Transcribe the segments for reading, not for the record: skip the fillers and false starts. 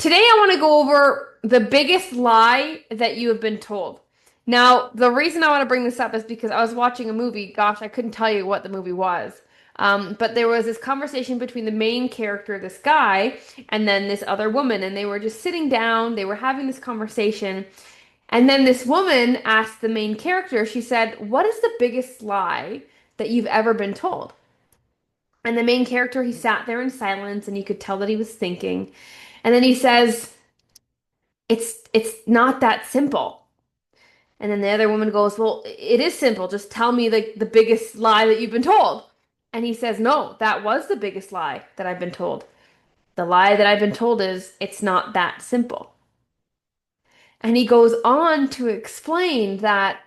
Today, I want to go over the biggest lie that you have been told. Now, the reason I want to bring this up is because I was watching a movie. Gosh, I couldn't tell you what the movie was. But there was this conversation between the main character, this guy, and then this other woman, and they were just sitting down, they were having this conversation, and then this woman asked the main character, she said, "What is the biggest lie that you've ever been told?" And the main character, he sat there in silence, and you could tell that he was thinking. And then he says, it's not that simple. And then the other woman goes, "Well, it is simple. Just tell me like the biggest lie that you've been told." And he says, "No, that was the biggest lie that I've been told. The lie that I've been told is it's not that simple." And he goes on to explain that,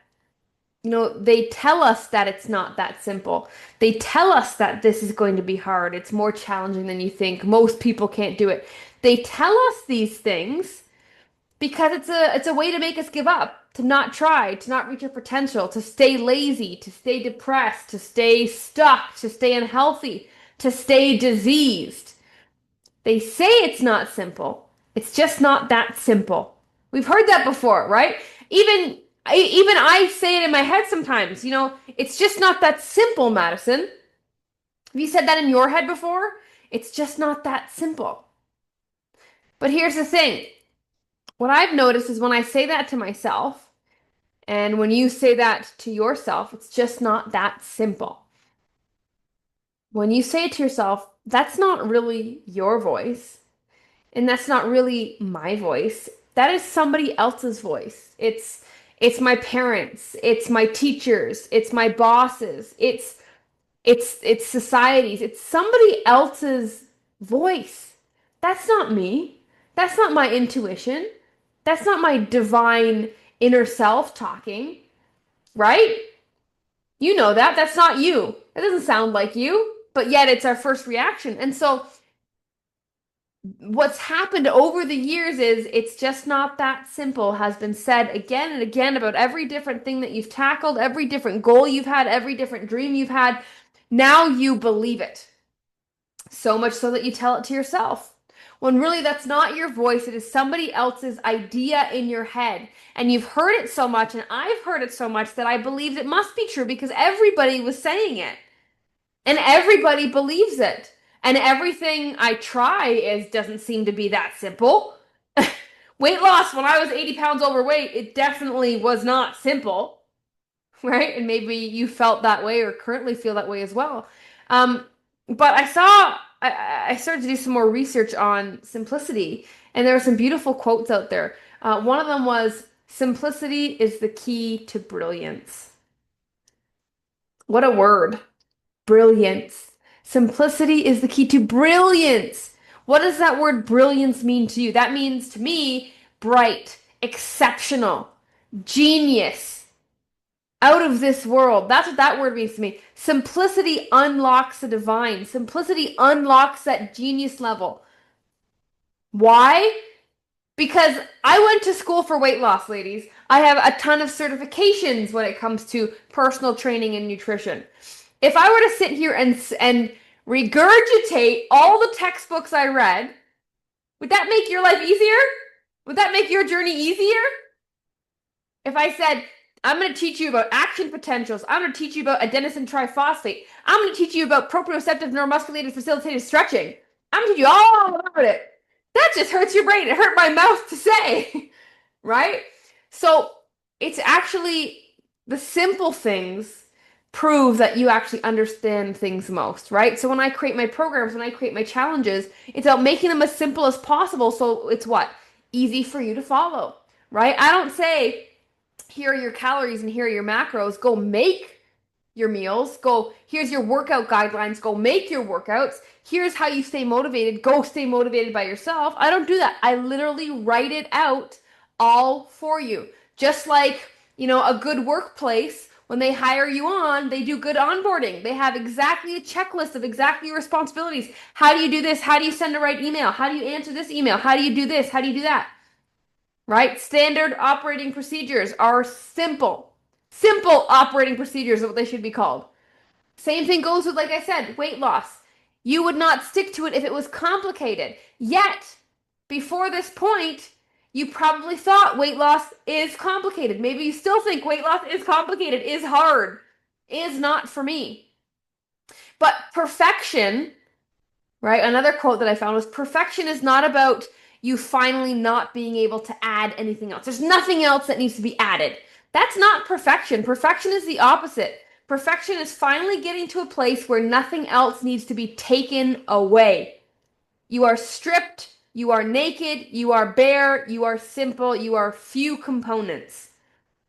they tell us that it's not that simple. They tell us that this is going to be hard. It's more challenging than you think. Most people can't do it. They tell us these things because it's a way to make us give up, to not try, to not reach our potential, to stay lazy, to stay depressed, to stay stuck, to stay unhealthy, to stay diseased. They say it's not simple. It's just not that simple. We've heard that before, right? Even I say it in my head sometimes, it's just not that simple, Madison. Have you said that in your head before? It's just not that simple. But here's the thing. What I've noticed is when I say that to myself, and when you say that to yourself, it's just not that simple. When you say it to yourself, that's not really your voice, and that's not really my voice. That is somebody else's voice. It's my parents, it's my teachers, it's my bosses, it's societies, it's somebody else's voice. That's not me. That's not my intuition. That's not my divine inner self talking, right? You know that. That's not you. It doesn't sound like you, but yet it's our first reaction. And so what's happened over the years is it's just not that simple, has been said again and again about every different thing that you've tackled, every different goal you've had, every different dream you've had. Now you believe it. So much so that you tell it to yourself. When really that's not your voice, it is somebody else's idea in your head. And you've heard it so much, and I've heard it so much that I believed it must be true because everybody was saying it. And everybody believes it. And everything I try doesn't seem to be that simple. Weight loss when I was 80 pounds overweight, it definitely was not simple, right? And maybe you felt that way or currently feel that way as well. Um, but I started to do some more research on simplicity, and there were some beautiful quotes out there. One of them was, "Simplicity is the key to brilliance." What a word. Brilliance. Simplicity is the key to brilliance. What does that word brilliance mean to you? That means to me, bright, exceptional, genius, out of this world. That's what that word means to me. Simplicity unlocks the divine. Simplicity unlocks that genius level. Why? Because I went to school for weight loss, ladies. I have a ton of certifications when it comes to personal training and nutrition. If I were to sit here and regurgitate all the textbooks I read, would that make your life easier? Would that make your journey easier? If I said, "I'm going to teach you about action potentials. I'm going to teach you about adenosine triphosphate. I'm going to teach you about proprioceptive neuromusculated facilitated stretching. I'm going to teach you all about it." That just hurts your brain. It hurt my mouth to say, right? So it's actually the simple things prove that you actually understand things most, right? So when I create my programs, when I create my challenges, it's about making them as simple as possible. So it's what? Easy for you to follow, right? I don't say, "Here are your calories and here are your macros. Go make your meals. Go, here's your workout guidelines. Go make your workouts. Here's how you stay motivated. Go stay motivated by yourself." I don't do that. I literally write it out all for you. Just like, a good workplace, when they hire you on, they do good onboarding. They have exactly a checklist of exactly your responsibilities. How do you do this? How do you send the right email? How do you answer this email? How do you do this? How do you do that? Right? Standard operating procedures are simple. Simple operating procedures is what they should be called. Same thing goes with, like I said, weight loss. You would not stick to it if it was complicated. Yet, Before this point, you probably thought weight loss is complicated. Maybe you still think weight loss is complicated, is hard, is not for me. But perfection, right? Another quote that I found was perfection is not about you finally not being able to add anything else. There's nothing else that needs to be added. That's not perfection. Perfection is the opposite. Perfection is finally getting to a place where nothing else needs to be taken away. You are stripped, you are naked, you are bare, you are simple, you are few components.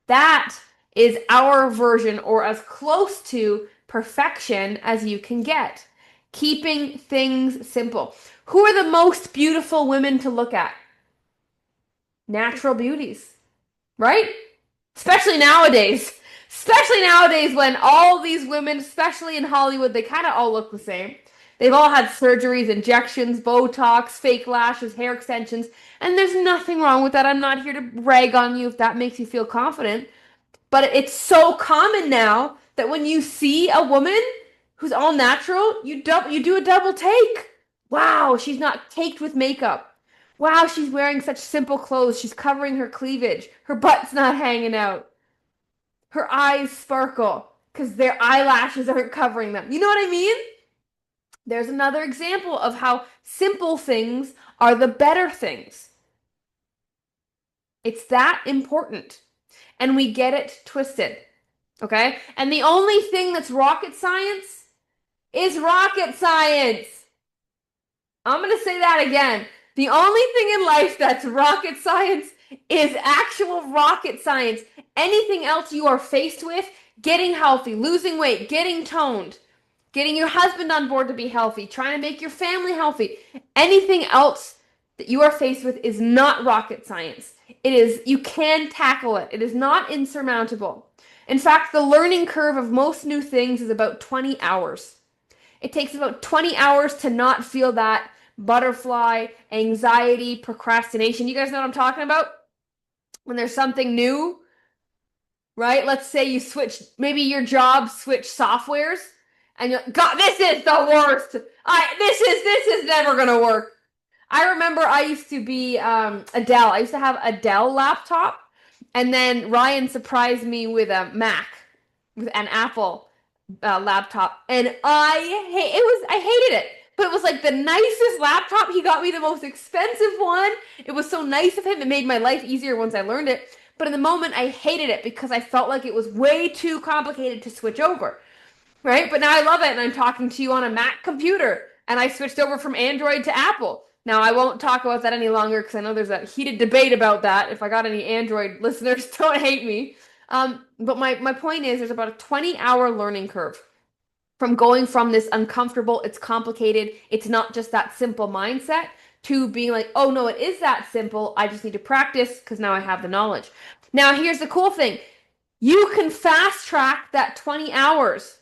That is our version, or as close to perfection as you can get. Keeping things simple. Who are the most beautiful women to look at? Natural beauties, right? Especially nowadays. Especially nowadays when all these women, especially in Hollywood, they kind of all look the same. They've all had surgeries, injections, Botox, fake lashes, hair extensions, and there's nothing wrong with that. I'm not here to rag on you if that makes you feel confident. But it's so common now that when you see a woman who's all natural, you do a double take. Wow, she's not caked with makeup. Wow, she's wearing such simple clothes. She's covering her cleavage. Her butt's not hanging out. Her eyes sparkle because their eyelashes aren't covering them. You know what I mean? There's another example of how simple things are the better things. It's that important. And we get it twisted. Okay? And the only thing that's rocket science is rocket science. I'm going to say that again. The only thing in life that's rocket science is actual rocket science. Anything else you are faced with, getting healthy, losing weight, getting toned, getting your husband on board to be healthy, trying to make your family healthy, anything else that you are faced with is not rocket science. It is, you can tackle it. It is not insurmountable. In fact, the learning curve of most new things is about 20 hours. It takes about 20 hours to not feel that butterfly, anxiety, procrastination. You guys know what I'm talking about? When there's something new, right? Let's say you switch, maybe your job switch softwares, and you're, God, this is the worst. This is never gonna work. I remember I used to be Adele. I used to have a Dell laptop, and then Ryan surprised me with a Mac, with an Apple laptop, and I hated it. But it was like the nicest laptop. He got me the most expensive one. It was so nice of him. It made my life easier once I learned it. But in the moment, I hated it because I felt like it was way too complicated to switch over. Right? But now I love it, and I'm talking to you on a Mac computer, and I switched over from Android to Apple. Now, I won't talk about that any longer because I know there's a heated debate about that. If I got any Android listeners, don't hate me. But my point is there's about a 20-hour learning curve from going from this uncomfortable, it's complicated, it's not just that simple mindset, to being like, oh no, it is that simple. I just need to practice because now I have the knowledge. Now, here's the cool thing. You can fast track that 20 hours.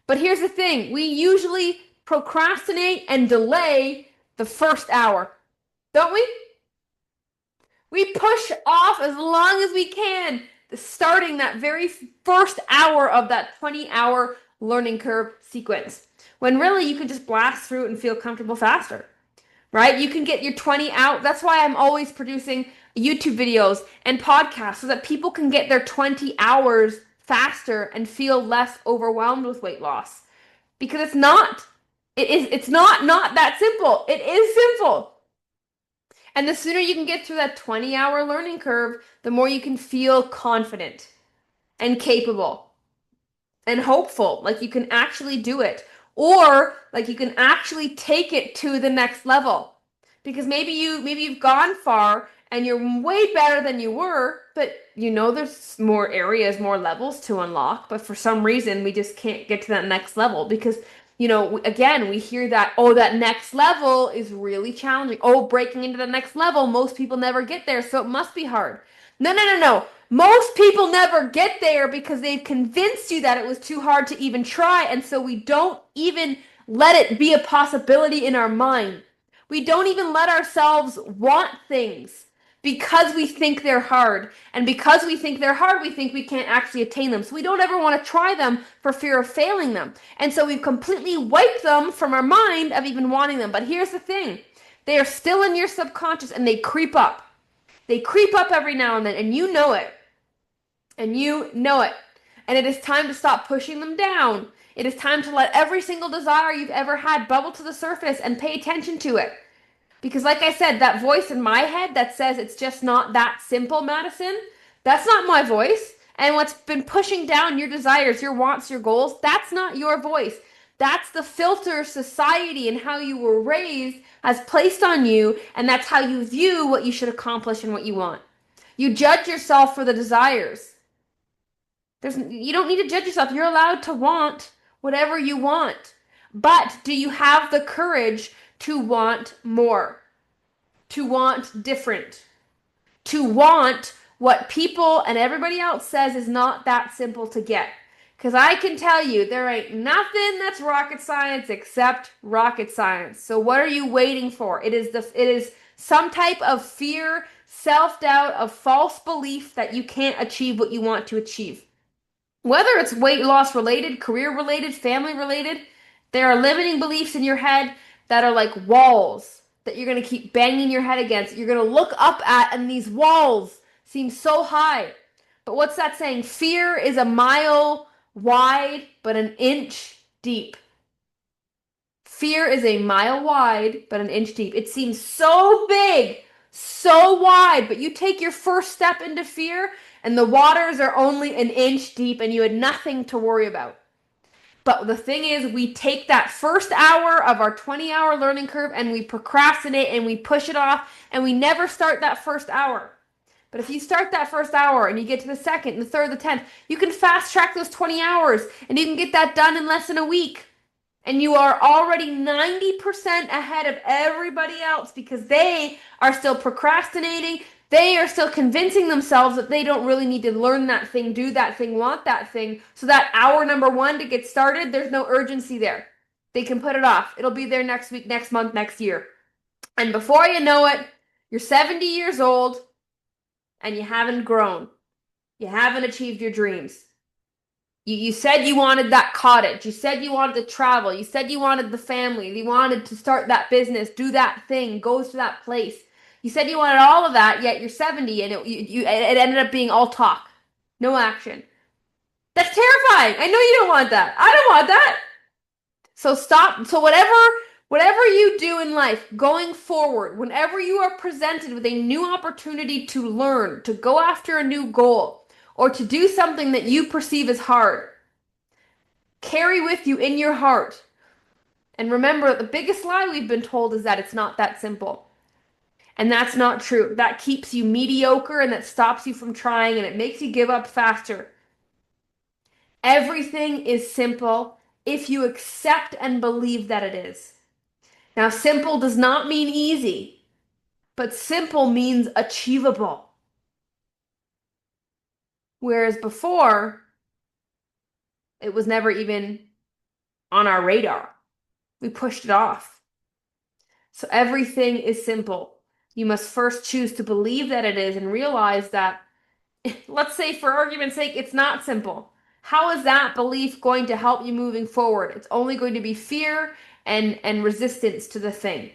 But here's the thing. We usually procrastinate and delay the first hour, don't we? We push off as long as we can, starting that very first hour of that 20-hour learning curve sequence. When really you can just blast through it and feel comfortable faster, right? You can get your 20 out. That's why I'm always producing YouTube videos and podcasts so that people can get their 20 hours faster and feel less overwhelmed with weight loss. Because it's not that simple. It is simple. And the sooner you can get through that 20-hour learning curve, the more you can feel confident and capable and hopeful, like you can actually do it, or like you can actually take it to the next level. Because maybe you've gone far and you're way better than you were, but you know there's more areas, more levels to unlock, but for some reason we just can't get to that next level because again, we hear that, oh, that next level is really challenging. Oh, breaking into the next level, most people never get there, so it must be hard. No. Most people never get there because they've convinced you that it was too hard to even try, and so we don't even let it be a possibility in our mind. We don't even let ourselves want things because we think they're hard. And because we think they're hard, we think we can't actually attain them. So we don't ever want to try them for fear of failing them. And so we've completely wiped them from our mind of even wanting them. But here's the thing. They are still in your subconscious and they creep up. They creep up every now and then, and you know it. And you know it. And it is time to stop pushing them down. It is time to let every single desire you've ever had bubble to the surface and pay attention to it. Because, like I said, that voice in my head that says it's just not that simple, Madison, that's not my voice. And what's been pushing down your desires, your wants, your goals, that's not your voice. That's the filter society and how you were raised has placed on you, and that's how you view what you should accomplish and what you want. You judge yourself for the desires. You don't need to judge yourself. You're allowed to want whatever you want. But do you have the courage to want more? To want different? To want what people and everybody else says is not that simple to get? Because I can tell you, there ain't nothing that's rocket science except rocket science. So what are you waiting for? It is some type of fear, self-doubt, of false belief that you can't achieve what you want to achieve. Whether it's weight loss related, career related, family related, there are limiting beliefs in your head that are like walls that you're going to keep banging your head against. You're going to look up at, and these walls seem so high. But what's that saying? Fear is a mile wide, but an inch deep. Fear is a mile wide, but an inch deep. It seems so big, so wide, but you take your first step into fear, and the waters are only an inch deep, and you had nothing to worry about. But the thing is, we take that first hour of our 20-hour learning curve and we procrastinate and we push it off, and we never start that first hour. But if you start that first hour and you get to the second, the third, the 10th, you can fast track those 20 hours and you can get that done in less than a week. And you are already 90% ahead of everybody else because they are still procrastinating. They are still convincing themselves that they don't really need to learn that thing, do that thing, want that thing. So that hour number one to get started, there's no urgency there. They can put it off. It'll be there next week, next month, next year. And before you know it, you're 70 years old and you haven't grown. You haven't achieved your dreams. You said you wanted that cottage. You said you wanted to travel. You said you wanted the family. You wanted to start that business, do that thing, go to that place. You said you wanted all of that, yet you're 70 and it ended up being all talk. No action. That's terrifying. I know you don't want that. I don't want that. So stop. So whatever you do in life going forward, whenever you are presented with a new opportunity to learn, to go after a new goal, or to do something that you perceive as hard, carry with you in your heart. And remember, the biggest lie we've been told is that it's not that simple. And that's not true. That keeps you mediocre and that stops you from trying and it makes you give up faster. Everything is simple if you accept and believe that it is. Now, simple does not mean easy, but simple means achievable. Whereas before, it was never even on our radar. We pushed it off. So everything is simple. You must first choose to believe that it is and realize that, let's say for argument's sake, it's not simple. How is that belief going to help you moving forward? It's only going to be fear and resistance to the thing.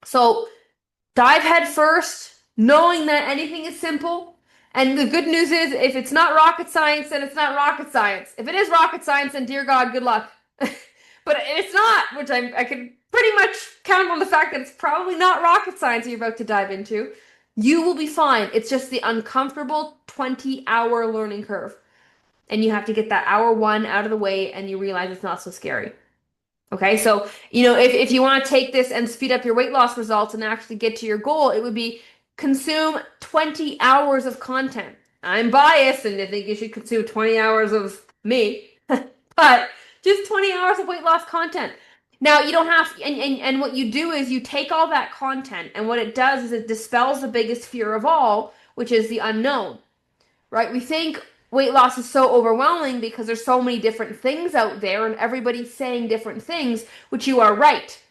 So dive head first, knowing that anything is simple. And the good news is, if it's not rocket science, then it's not rocket science. If it is rocket science, then dear God, good luck. But it's not, which I can pretty much count on the fact that it's probably not rocket science you're about to dive into. You will be fine. It's just the uncomfortable 20-hour learning curve. And you have to get that hour one out of the way and you realize it's not so scary. Okay, so, if you want to take this and speed up your weight loss results and actually get to your goal, it would be consume 20 hours of content. I'm biased and I think you should consume 20 hours of me, but just 20 hours of weight loss content. Now, you don't have, and what you do is you take all that content, and what it does is it dispels the biggest fear of all, which is the unknown, right? We think weight loss is so overwhelming because there's so many different things out there and everybody's saying different things, which you are right.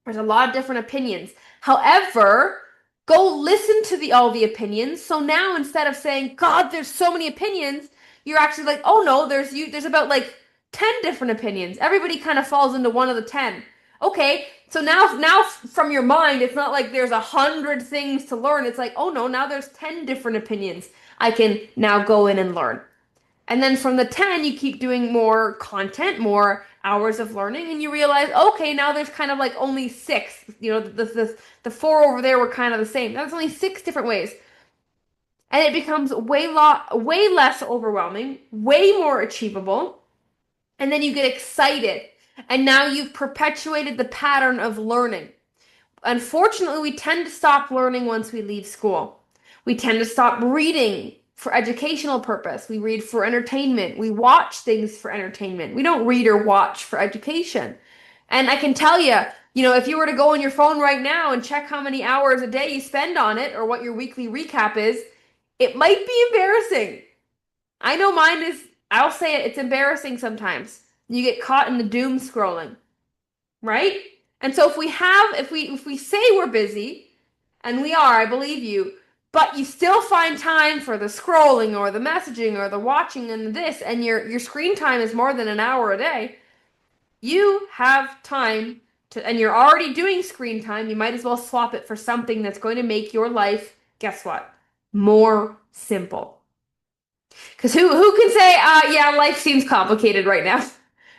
There's a lot of different opinions. However, go listen to all the opinions. So now instead of saying, God, there's so many opinions, you're actually like, oh no, there's about like 10 different opinions. Everybody kind of falls into one of the 10. Okay, so now from your mind, it's not like there's 100 things to learn. It's like, oh no, now there's 10 different opinions I can now go in and learn. And then from the 10, you keep doing more content, more hours of learning, and you realize, okay, now there's kind of like only six. You know, the four over there were kind of the same. Now there's only six different ways. And it becomes way less overwhelming, way more achievable. And then you get excited. And now you've perpetuated the pattern of learning. Unfortunately, we tend to stop learning once we leave school. We tend to stop reading for educational purpose. We read for entertainment. We watch things for entertainment. We don't read or watch for education. And I can tell you, if you were to go on your phone right now and check how many hours a day you spend on it or what your weekly recap is, it might be embarrassing. I know mine is, I'll say it, it's embarrassing sometimes. You get caught in the doom scrolling, right? And so if we say we're busy, and we are, I believe you, but you still find time for the scrolling or the messaging or the watching and this, and your screen time is more than an hour a day, you have time to, and you're already doing screen time, you might as well swap it for something that's going to make your life, guess what? More simple. Because who can say, yeah, life seems complicated right now.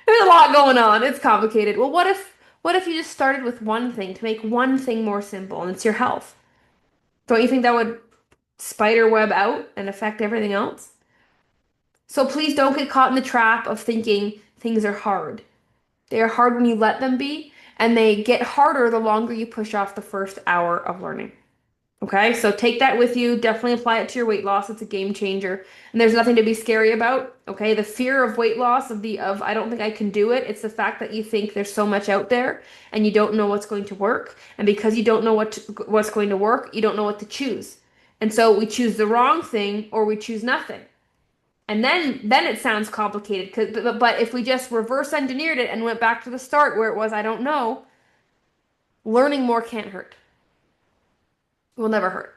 There's a lot going on. It's complicated. Well, what if you just started with one thing to make one thing more simple, and it's your health? Don't you think that would spider web out and affect everything else? So please don't get caught in the trap of thinking things are hard. They are hard when you let them be, and they get harder the longer you push off the first hour of learning. Okay, so take that with you. Definitely apply it to your weight loss. It's a game changer. And there's nothing to be scary about. Okay, the fear of weight loss, of I don't think I can do it. It's the fact that you think there's so much out there and you don't know what's going to work. And because you don't know what's going to work, you don't know what to choose. And so we choose the wrong thing or we choose nothing. And then it sounds complicated. But if we just reverse engineered it and went back to the start where it was I don't know, learning more can't hurt. It will never hurt.